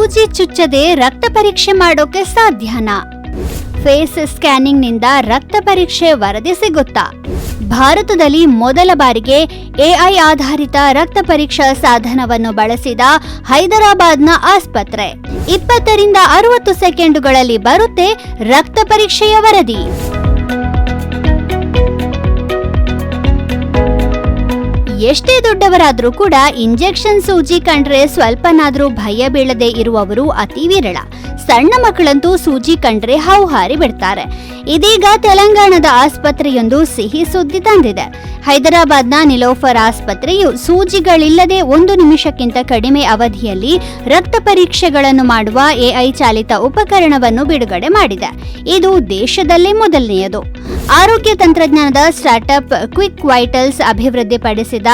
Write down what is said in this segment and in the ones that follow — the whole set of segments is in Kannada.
ಸೂಜಿ ಚುಚ್ಚದೆ ರಕ್ತ ಪರೀಕ್ಷೆ ಮಾಡೋಕೆ ಸಾಧ್ಯನಾ? ಫೇಸ್ ಸ್ಕ್ಯಾನಿಂಗ್ ನಿಂದ ರಕ್ತ ಪರೀಕ್ಷೆ ವರದಿ ಸಿಗುತ್ತಾ? ಭಾರತದಲ್ಲಿ ಮೊದಲ ಬಾರಿಗೆ ಎಐ ಆಧಾರಿತ ರಕ್ತ ಪರೀಕ್ಷಾ ಸಾಧನವನ್ನು ಬಳಸಿದ ಹೈದರಾಬಾದ್ನ ಆಸ್ಪತ್ರೆ 20 ರಿಂದ 60 ಸೆಕೆಂಡುಗಳಲ್ಲಿ ಬರುತ್ತೆ ರಕ್ತ ಪರೀಕ್ಷೆಯ ವರದಿ. ಎಷ್ಟೇ ದೊಡ್ಡವರಾದ್ರೂ ಕೂಡ ಇಂಜೆಕ್ಷನ್ ಸೂಜಿ ಕಂಡ್ರೆ ಸ್ವಲ್ಪನಾದ್ರೂ ಭಯ ಬೀಳದೆ ಇರುವವರು ಅತಿ ವಿರಳ. ಸಣ್ಣ ಮಕ್ಕಳಂತೂ ಸೂಜಿ ಕಂಡ್ರೆ ಹೌಹಾರಿ ಬಿಡ್ತಾರೆ. ಇದೀಗ ತೆಲಂಗಾಣದ ಆಸ್ಪತ್ರೆಯೊಂದು ಸಿಹಿ ಸುದ್ದಿ ತಂದಿದೆ. ಹೈದರಾಬಾದ್ನ ನಿಲೋಫರ್ ಆಸ್ಪತ್ರೆಯು ಸೂಜಿಗಳಿಲ್ಲದೆ 1 ನಿಮಿಷಕ್ಕಿಂತ ಕಡಿಮೆ ಅವಧಿಯಲ್ಲಿ ರಕ್ತ ಪರೀಕ್ಷೆಗಳನ್ನು ಮಾಡುವ ಎಐ ಚಾಲಿತ ಉಪಕರಣವನ್ನು ಬಿಡುಗಡೆ ಮಾಡಿದೆ. ಇದು ದೇಶದಲ್ಲೇ ಮೊದಲನೆಯದು. ಆರೋಗ್ಯ ತಂತ್ರಜ್ಞಾನದ ಸ್ಟಾರ್ಟ್ಅಪ್ ಕ್ವಿಕ್ ವೈಟಲ್ಸ್ ಅಭಿವೃದ್ಧಿಪಡಿಸಿದ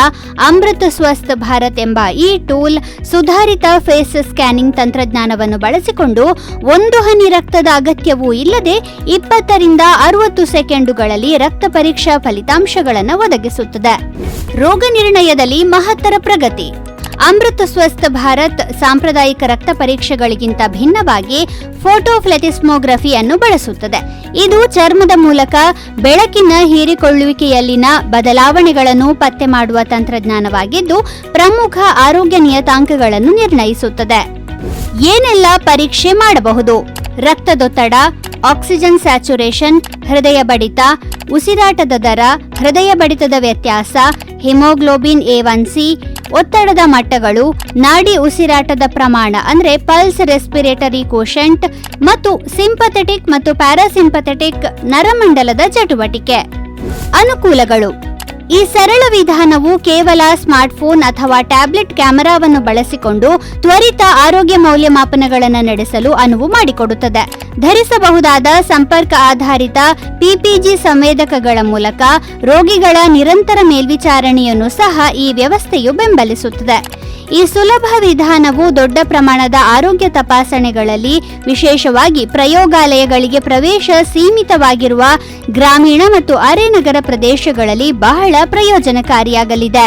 ಅಮೃತ್ ಸ್ವಸ್ಥ ಭಾರತ್ ಎಂಬ ಈ ಟೂಲ್ ಸುಧಾರಿತ ಫೇಸ್ ಸ್ಕ್ಯಾನಿಂಗ್ ತಂತ್ರಜ್ಞಾನವನ್ನು ಬಳಸಿಕೊಂಡು 1 ಹನಿ ರಕ್ತದ ಅಗತ್ಯವೂ ಇಲ್ಲದೆ 20 ರಿಂದ 60 ಸೆಕೆಂಡುಗಳಲ್ಲಿ ರಕ್ತ ಪರೀಕ್ಷಾ ಫಲಿತಾಂಶಗಳನ್ನು ಒದಗಿಸುತ್ತದೆ. ರೋಗ ನಿರ್ಣಯದಲ್ಲಿ ಮಹತ್ತರ ಪ್ರಗತಿ. ಅಮೃತ್ ಸ್ವಸ್ಥ ಭಾರತ್ ಸಾಂಪ್ರದಾಯಿಕ ರಕ್ತ ಪರೀಕ್ಷೆಗಳಿಗಿಂತ ಭಿನ್ನವಾಗಿ ಫೋಟೋಫ್ಲೆಟಿಸ್ಮೋಗ್ರಫಿಯನ್ನು ಬಳಸುತ್ತದೆ. ಇದು ಚರ್ಮದ ಮೂಲಕ ಬೆಳಕಿನ ಹೀರಿಕೊಳ್ಳುವಿಕೆಯಲ್ಲಿನ ಬದಲಾವಣೆಗಳನ್ನು ಪತ್ತೆ ಮಾಡುವ ತಂತ್ರಜ್ಞಾನವಾಗಿದ್ದು ಪ್ರಮುಖ ಆರೋಗ್ಯ ನಿಯತಾಂಕಗಳನ್ನು ನಿರ್ಣಯಿಸುತ್ತದೆ. ಏನೆಲ್ಲ ಪರೀಕ್ಷೆ ಮಾಡಬಹುದು? ರಕ್ತದೊತ್ತಡ, ಆಕ್ಸಿಜನ್ ಸ್ಯಾಚುರೇಷನ್, ಹೃದಯ ಬಡಿತ, ಉಸಿರಾಟದ ದರ, ಹೃದಯ ಬಡಿತದ ವ್ಯತ್ಯಾಸ, ಹಿಮೋಗ್ಲೋಬಿನ್ A1C, ಒತ್ತಡದ ಮಟ್ಟಗಳು, ನಾಡಿ ಉಸಿರಾಟದ ಪ್ರಮಾಣ ಅಂದ್ರೆ ಪಲ್ಸ್ ರೆಸ್ಪಿರೇಟರಿ ಕೋಶೆಂಟ್ ಮತ್ತು ಸಿಂಪಥೆಟಿಕ್ ಮತ್ತು ಪ್ಯಾರಾಸಿಂಪಥೆಟಿಕ್ ನರಮಂಡಲದ ಚಟುವಟಿಕೆ. ಅನುಕೂಲಗಳು. ಈ ಸರಳ ವಿಧಾನವು ಕೇವಲ ಸ್ಮಾರ್ಟ್ಫೋನ್ ಅಥವಾ ಟ್ಯಾಬ್ಲೆಟ್ ಕ್ಯಾಮೆರಾವನ್ನು ಬಳಸಿಕೊಂಡು ತ್ವರಿತ ಆರೋಗ್ಯ ಮೌಲ್ಯಮಾಪನಗಳನ್ನು ನಡೆಸಲು ಅನುವು ಮಾಡಿಕೊಡುತ್ತದೆ. ಧರಿಸಬಹುದಾದ ಸಂಪರ್ಕ ಆಧಾರಿತ ಪಿಪಿಜಿ ಸಂವೇದಕಗಳ ಮೂಲಕ ರೋಗಿಗಳ ನಿರಂತರ ಮೇಲ್ವಿಚಾರಣೆಯನ್ನು ಸಹ ಈ ವ್ಯವಸ್ಥೆಯು ಬೆಂಬಲಿಸುತ್ತದೆ. ಈ ಸುಲಭ ವಿಧಾನವು ದೊಡ್ಡ ಪ್ರಮಾಣದ ಆರೋಗ್ಯ ತಪಾಸಣೆಗಳಲ್ಲಿ, ವಿಶೇಷವಾಗಿ ಪ್ರಯೋಗಾಲಯಗಳಿಗೆ ಪ್ರವೇಶ ಸೀಮಿತವಾಗಿರುವ ಗ್ರಾಮೀಣ ಮತ್ತು ಅರೆ ನಗರ ಪ್ರದೇಶಗಳಲ್ಲಿ ಬಹಳ ಪ್ರಯೋಜನಕಾರಿಯಾಗಲಿದೆ.